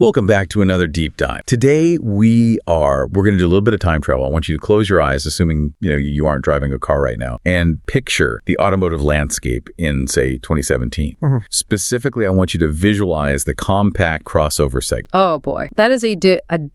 Welcome back to another deep dive. Today we're going to do a little bit of time travel. I want you to close your eyes, assuming you aren't driving a car right now, and picture the automotive landscape in, say, 2017. Specifically, I want you to visualize the compact crossover segment. Oh boy, that is a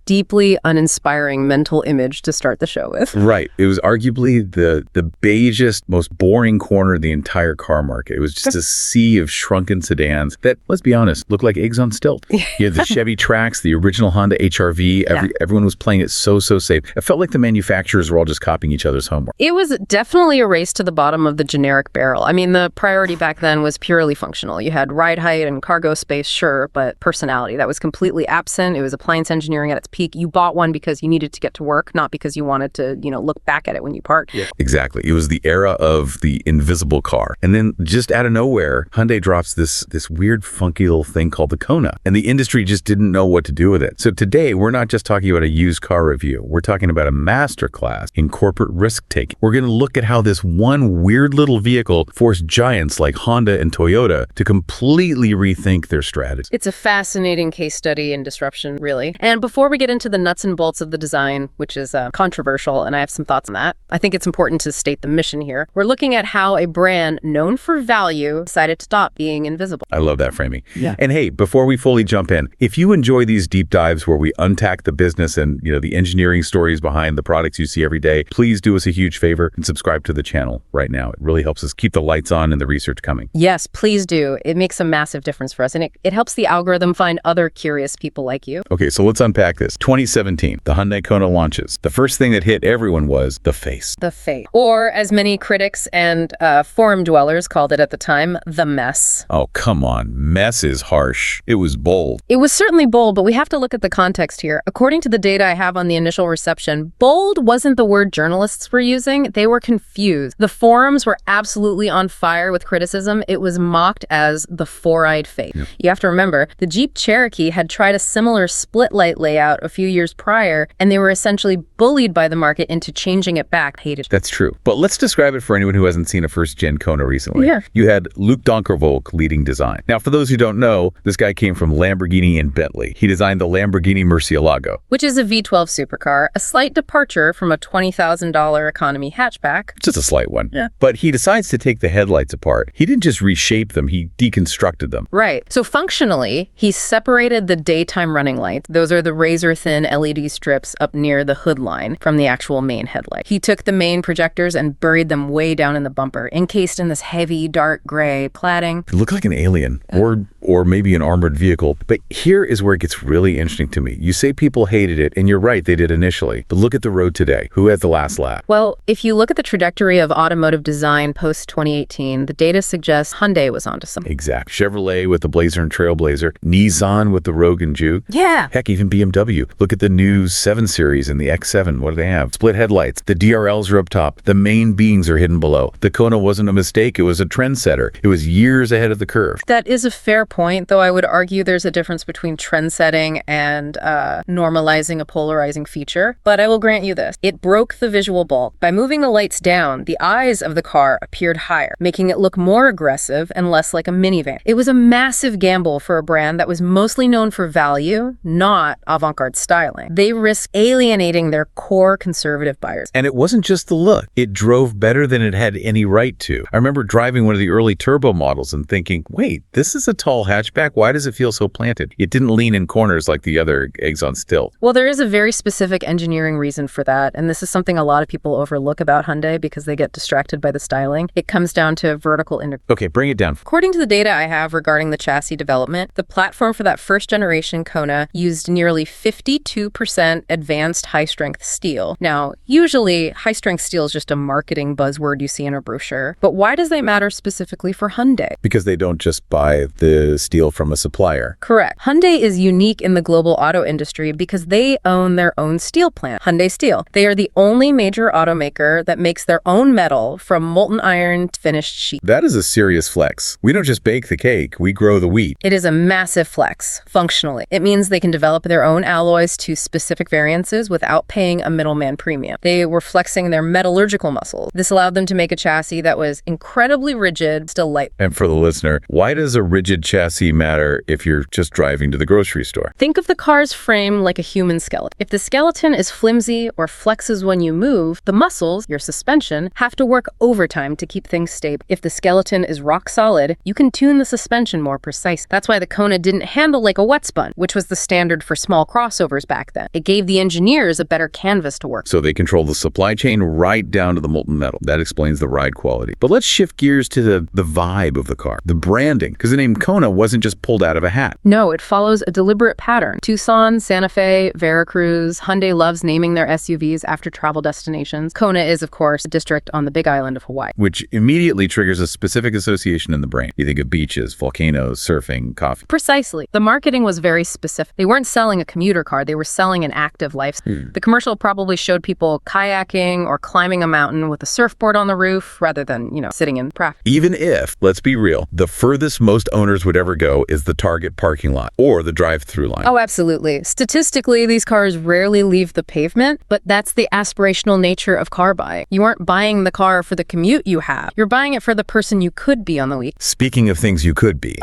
deeply uninspiring mental image to start the show with. Right. It was arguably the beigest, most boring corner of the entire car market. It was just a sea of shrunken sedans that, let's be honest, looked like eggs on stilts. You had the Chevy Trax, the original Honda HR-V. Everyone was playing it so safe. It felt like the manufacturers were all just copying each other's homework. It was definitely a race to the bottom of the generic barrel. I mean, the priority back then was purely functional. You had ride height and cargo space, sure, but personality, that was completely absent. It was appliance engineering at its peak. You bought one because you needed to get to work, not because you wanted to, look back at it when you parked. Yeah. Exactly. It was the era of the invisible car. And then just out of nowhere, Hyundai drops this weird, funky little thing called the Kona. And the industry just didn't know what to do with it. So today, we're not just talking about a used car review. We're talking about a masterclass in corporate risk-taking. We're going to look at how this one weird little vehicle forced giants like Honda and Toyota to completely rethink their strategy. It's a fascinating case study in disruption, really. And before we get into the nuts and bolts of the design, which is controversial, and I have some thoughts on that, I think it's important to state the mission here. We're looking at how a brand known for value decided to stop being invisible. I love that framing. Yeah. And hey, before we fully jump in, if you enjoy these deep dives where we untack the business and the engineering stories behind the products you see every day, please do us a huge favor and subscribe to the channel right now. It really helps us keep the lights on and the research coming. Yes, please do. It makes a massive difference for us, and it helps the algorithm find other curious people like you. Okay, so let's unpack this. 2017, the Hyundai Kona launches. The first thing that hit everyone was the face. The face. Or, as many critics and forum dwellers called it at the time, the mess. Oh, come on. Mess is harsh. It was bold. It was certainly bold, but we have to look at the context here. According to the data I have on the initial reception, bold wasn't the word journalists were using. They were confused. The forums were absolutely on fire with criticism. It was mocked as the four-eyed face. Yep. You have to remember, the Jeep Cherokee had tried a similar split light layout a few years prior, and they were essentially bullied by the market into changing it back. Hated. That's true. But let's describe it for anyone who hasn't seen a first-gen Kona recently. Yeah. You had Luc Donkervolk leading design. Now, for those who don't know, this guy came from Lamborghini and Bentley. He designed the Lamborghini Murcielago, which is a V12 supercar, a slight departure from a $20,000 economy hatchback. Just a slight one. Yeah. But he decides to take the headlights apart. He didn't just reshape them, he deconstructed them. Right. So functionally, he separated the daytime running lights, those are the razor-thin LED strips up near the hood line, from the actual main headlight. He took the main projectors and buried them way down in the bumper, encased in this heavy, dark gray cladding. It looked like an alien, or maybe an armored vehicle. But here is where it gets really interesting to me. You say people hated it, and you're right, they did initially. But look at the road today. Who had the last lap? Well, if you look at the trajectory of automotive design post-2018, the data suggests Hyundai was onto something. Exact. Chevrolet with the Blazer and Trailblazer. Nissan with the Rogue and Juke. Yeah. Heck, even BMW. Look at the new 7 Series and the X7. What do they have? Split headlights. The DRLs are up top. The main beams are hidden below. The Kona wasn't a mistake. It was a trendsetter. It was years ahead of the curve. That is a fair point, though I would argue there's a difference between trend setting and normalizing a polarizing feature. But I will grant you this. It broke the visual bulk. By moving the lights down, the eyes of the car appeared higher, making it look more aggressive and less like a minivan. It was a massive gamble for a brand that was mostly known for value, not avant-garde styling. They risked alienating their core conservative buyers. And it wasn't just the look. It drove better than it had any right to. I remember driving one of the early turbo models and thinking, wait, this is a tall hatchback. Why does it feel so planted? It didn't lean in corners like the other eggs on stilt. Well, there is a very specific engineering reason for that, and this is something a lot of people overlook about Hyundai because they get distracted by the styling. It comes down to vertical integration. Okay, bring it down. According to the data I have regarding the chassis development, the platform for that first generation Kona used nearly 52% advanced high-strength steel. Now, usually high-strength steel is just a marketing buzzword you see in a brochure, but why does that matter specifically for Hyundai? Because they don't just buy the steel from a supplier. Correct. Hyundai is unique in the global auto industry because they own their own steel plant, Hyundai Steel. They are the only major automaker that makes their own metal from molten iron to finished sheet. That is a serious flex. We don't just bake the cake, we grow the wheat. It is a massive flex, functionally. It means they can develop their own alloys to specific variances without paying a middleman premium. They were flexing their metallurgical muscles. This allowed them to make a chassis that was incredibly rigid, still light. And for the listener, why does a rigid chassis matter if you're just driving to the grocery grocery store. Think of the car's frame like a human skeleton. If the skeleton is flimsy or flexes when you move, the muscles, your suspension, have to work overtime to keep things stable. If the skeleton is rock solid, you can tune the suspension more precise. That's why the Kona didn't handle like a wet sponge, which was the standard for small crossovers back then. It gave the engineers a better canvas to work. So they control the supply chain right down to the molten metal. That explains the ride quality. But let's shift gears to the vibe of the car, the branding, because the name Kona wasn't just pulled out of a hat. No, it follows a deliberate pattern. Tucson, Santa Fe, Veracruz. Hyundai loves naming their SUVs after travel destinations. Kona is, of course, a district on the Big Island of Hawaii, Which immediately triggers a specific association in the brain. You think of beaches, volcanoes, surfing, coffee. Precisely. The marketing was very specific. They weren't selling a commuter car, they were selling an active life. The commercial probably showed people kayaking or climbing a mountain with a surfboard on the roof rather than, sitting in traffic. Even if, let's be real, the furthest most owners would ever go is the Target parking lot or the drive-through line. Oh, absolutely. Statistically, these cars rarely leave the pavement, but that's the aspirational nature of car buying. You aren't buying the car for the commute you have. You're buying it for the person you could be on the week. Speaking of things you could be,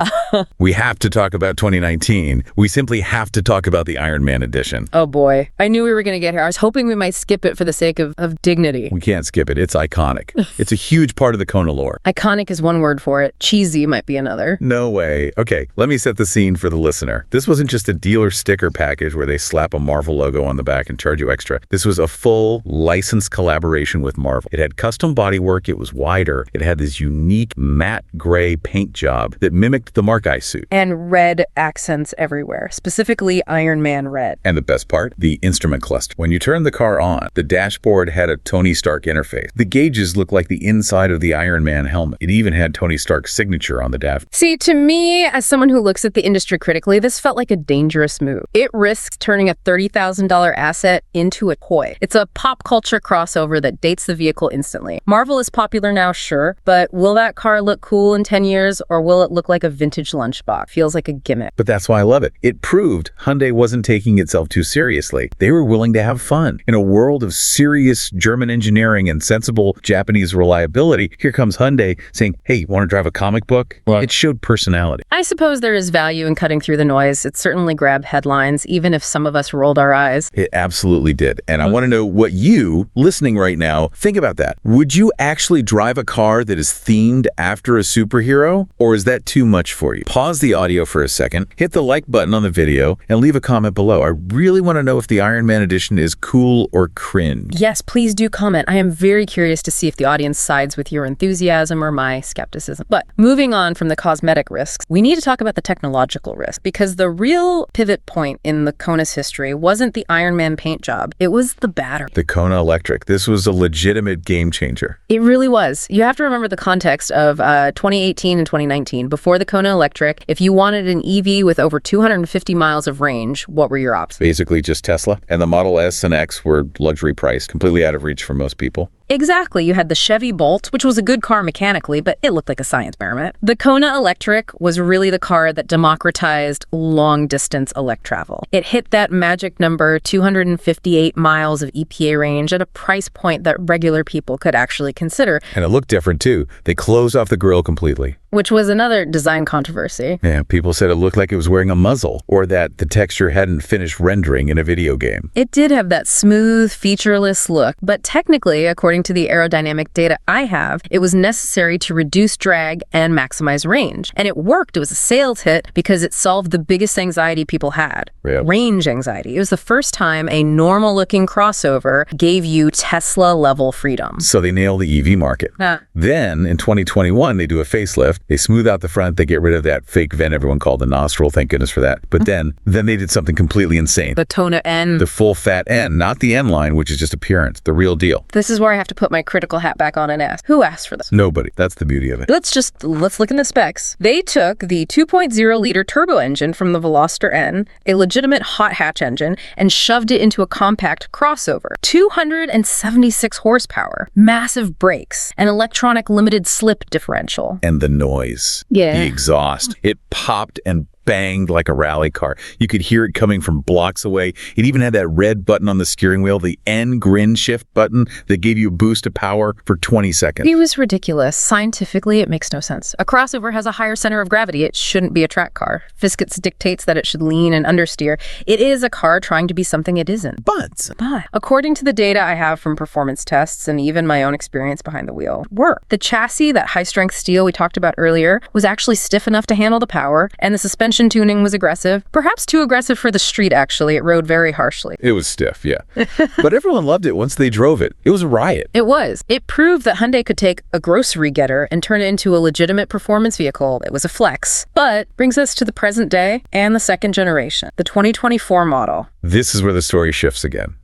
we have to talk about 2019. We simply have to talk about the Iron Man edition. Oh boy. I knew we were going to get here. I was hoping we might skip it for the sake of dignity. We can't skip it. It's iconic. It's a huge part of the Kona lore. Iconic is one word for it. Cheesy might be another. No way. Okay, let me set the scene for the listener. This wasn't just a dealer sticker package where they slap a Marvel logo on the back and charge you extra. This was a full licensed collaboration with Marvel. It had custom bodywork, it was wider, it had this unique matte gray paint job that mimicked the Mark I suit. And red accents everywhere, specifically Iron Man red. And the best part? The instrument cluster. When you turned the car on, the dashboard had a Tony Stark interface. The gauges looked like the inside of the Iron Man helmet. It even had Tony Stark's signature on the dash. See, to me, as someone who looks at the industry critically, this felt like a dangerous move. It risks turning a $30,000 asset into a toy. It's a pop culture crossover that dates the vehicle instantly. Marvel is popular now, sure, but will that car look cool in 10 years, or will it look like a vintage lunchbox? Feels like a gimmick. But that's why I love it. It proved Hyundai wasn't taking itself too seriously. They were willing to have fun. In a world of serious German engineering and sensible Japanese reliability, here comes Hyundai saying, hey, want to drive a comic book? It showed personality. I suppose there is value in cutting through the noise. It certainly grabbed headlines, even if some of us rolled our eyes. It absolutely did. And I want to know what you, listening right now, think about that. Would you actually drive a car that is themed after a superhero? Or is that too much for you? Pause the audio for a second, hit the like button on the video, and leave a comment below. I really want to know if the Iron Man edition is cool or cringe. Yes, please do comment. I am very curious to see if the audience sides with your enthusiasm or my skepticism. But moving on from the cosmetic risks, we need to talk about the technological risk, because the real pivot point in the Kona's history wasn't the Iron Man paint job. It was the battery. The Kona Electric. This was a legitimate game changer. It really was. You have to remember the context of 2018 and 2019. Before the Kona Electric, if you wanted an EV with over 250 miles of range, what were your options? Basically just Tesla. And the Model S and X were luxury priced, completely out of reach for most people. Exactly. You had the Chevy Bolt, which was a good car mechanically, but it looked like a science experiment. The Kona Electric was really the car that democratized long-distance elect travel. It hit that magic number, 258 miles of EPA range, at a price point that regular people could actually consider. And it looked different too. They closed off the grille completely. Which was another design controversy. Yeah, people said it looked like it was wearing a muzzle, or that the texture hadn't finished rendering in a video game. It did have that smooth, featureless look, but technically, according to the aerodynamic data I have, it was necessary to reduce drag and maximize range. And it worked. It was a sales hit because it solved the biggest anxiety people had. Yep. Range anxiety. It was the first time a normal-looking crossover gave you Tesla-level freedom. So they nailed the EV market. Then, in 2021, they do a facelift. They smooth out the front. They get rid of that fake vent everyone called the nostril. Thank goodness for that. But then they did something completely insane. The Kona N. The full fat N, not the N line, which is just appearance, the real deal. This is where I have to put my critical hat back on and ask, who asked for this? Nobody. That's the beauty of it. Let's look in the specs. They took the 2.0-liter turbo engine from the Veloster N, a legitimate hot hatch engine, and shoved it into a compact crossover. 276 horsepower, massive brakes, an electronic limited slip differential. And the noise. Yeah. The exhaust. It popped and banged like a rally car. You could hear it coming from blocks away. It even had that red button on the steering wheel, the N grin shift button that gave you a boost of power for 20 seconds. It was ridiculous. Scientifically, it makes no sense. A crossover has a higher center of gravity. It shouldn't be a track car. Physics dictates that it should lean and understeer. It is a car trying to be something it isn't. But according to the data I have from performance tests and even my own experience behind the wheel, the chassis, that high-strength steel we talked about earlier, was actually stiff enough to handle the power, and the suspension tuning was aggressive. Perhaps too aggressive for the street, actually. It rode very harshly. It was stiff, yeah. But everyone loved it once they drove it. It was a riot. It was. It proved that Hyundai could take a grocery getter and turn it into a legitimate performance vehicle. It was a flex. But brings us to the present day and the second generation, the 2024 model. This is where the story shifts again.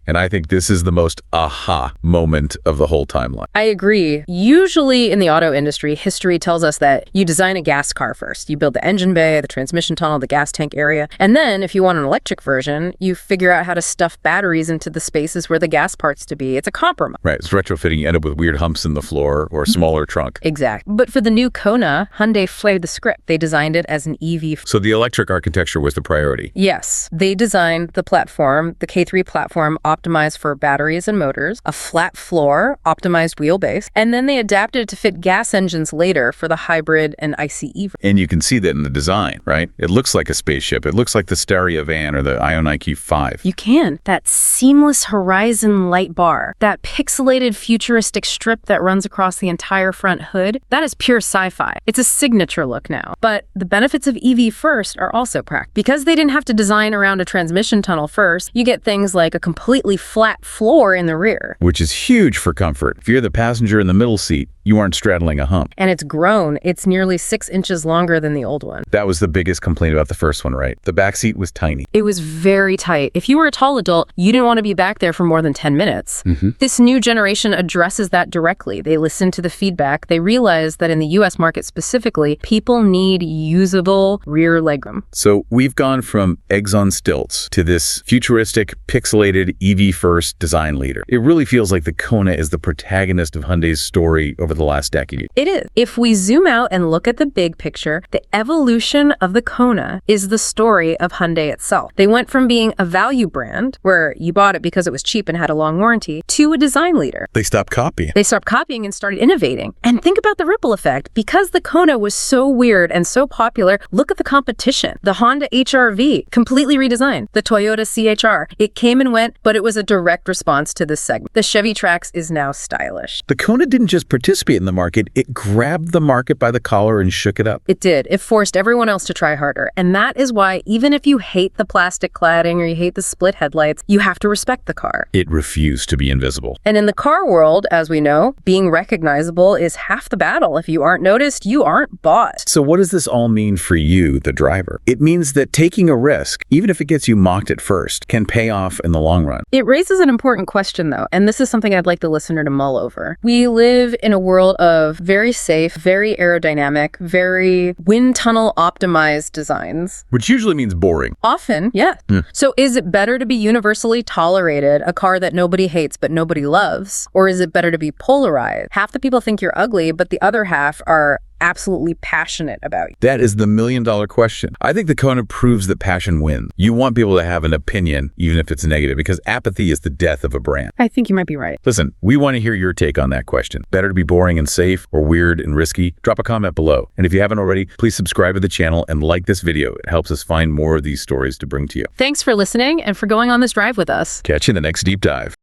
And I think this is the most aha moment of the whole timeline. I agree. Usually in the auto industry, history tells us that you design a gas car first. You build the engine bay, the transmission tunnel, the gas tank area. And then if you want an electric version, you figure out how to stuff batteries into the spaces where the gas parts to be. It's a compromise. Right. It's retrofitting. You end up with weird humps in the floor or a smaller trunk. Exactly. But for the new Kona, Hyundai flipped the script. They designed it as an EV. So the electric architecture was the priority. Yes. They designed the platform, the K3 platform, optimized for batteries and motors, a flat floor, optimized wheelbase, and then they adapted it to fit gas engines later for the hybrid and ICE. And you can see that in the design, right? It looks like a spaceship. It looks like the Staria van or the Ioniq 5. You can. That seamless horizon light bar, that pixelated futuristic strip that runs across the entire front hood, that is pure sci-fi. It's a signature look now. But the benefits of EV first are also practical. Because they didn't have to design around a transmission tunnel first, you get things like a completely flat floor in the rear. Which is huge for comfort. If you're the passenger in the middle seat, you aren't straddling a hump. And it's grown. It's nearly 6 inches longer than the old one. That was the biggest complaint about the first one, right? The back seat was tiny. It was very tight. If you were a tall adult, you didn't want to be back there for more than 10 minutes. This new generation addresses that directly. They listen to the feedback. They realize that in the US market specifically, people need usable rear legroom. So we've gone from eggs on stilts to this futuristic, pixelated, EV-first design leader. It really feels like the Kona is the protagonist of Hyundai's story over the last decade. It is. If we zoom out and look at the big picture, the evolution of the Kona is the story of Hyundai itself. They went from being a value brand, where you bought it because it was cheap and had a long warranty, to a design leader. They stopped copying. They stopped copying and started innovating. And think about the ripple effect. Because the Kona was so weird and so popular, look at the competition. The Honda HR-V, completely redesigned. The Toyota CHR. It came and went, but it was a direct response to this segment. The Chevy Trax is now stylish. The Kona didn't just participate in the market, it grabbed the market by the collar and shook it up. It did. It forced everyone else to try harder. And that is why, even if you hate the plastic cladding or you hate the split headlights, you have to respect the car. It refused to be invisible. And in the car world, as we know, being recognizable is half the battle. If you aren't noticed, you aren't bought. So what does this all mean for you, the driver? It means that taking a risk, even if it gets you mocked at first, can pay off in the long run. It raises an important question, though, and this is something I'd like the listener to mull over. We live in a world of very safe, very aerodynamic, very wind tunnel optimized designs. Which usually means boring. Often, yeah. So is it better to be universally tolerated, a car that nobody hates but nobody loves? Or is it better to be polarized? Half the people think you're ugly, but the other half are absolutely passionate about you. That is the million-dollar question. I think the Kona proves that passion wins. You want people to have an opinion, even if it's negative, because apathy is the death of a brand. I think you might be right. Listen, we want to hear your take on that question. Better to be boring and safe or weird and risky? Drop a comment below. And if you haven't already, please subscribe to the channel and like this video. It helps us find more of these stories to bring to you. Thanks for listening and for going on this drive with us. Catch you in the next deep dive.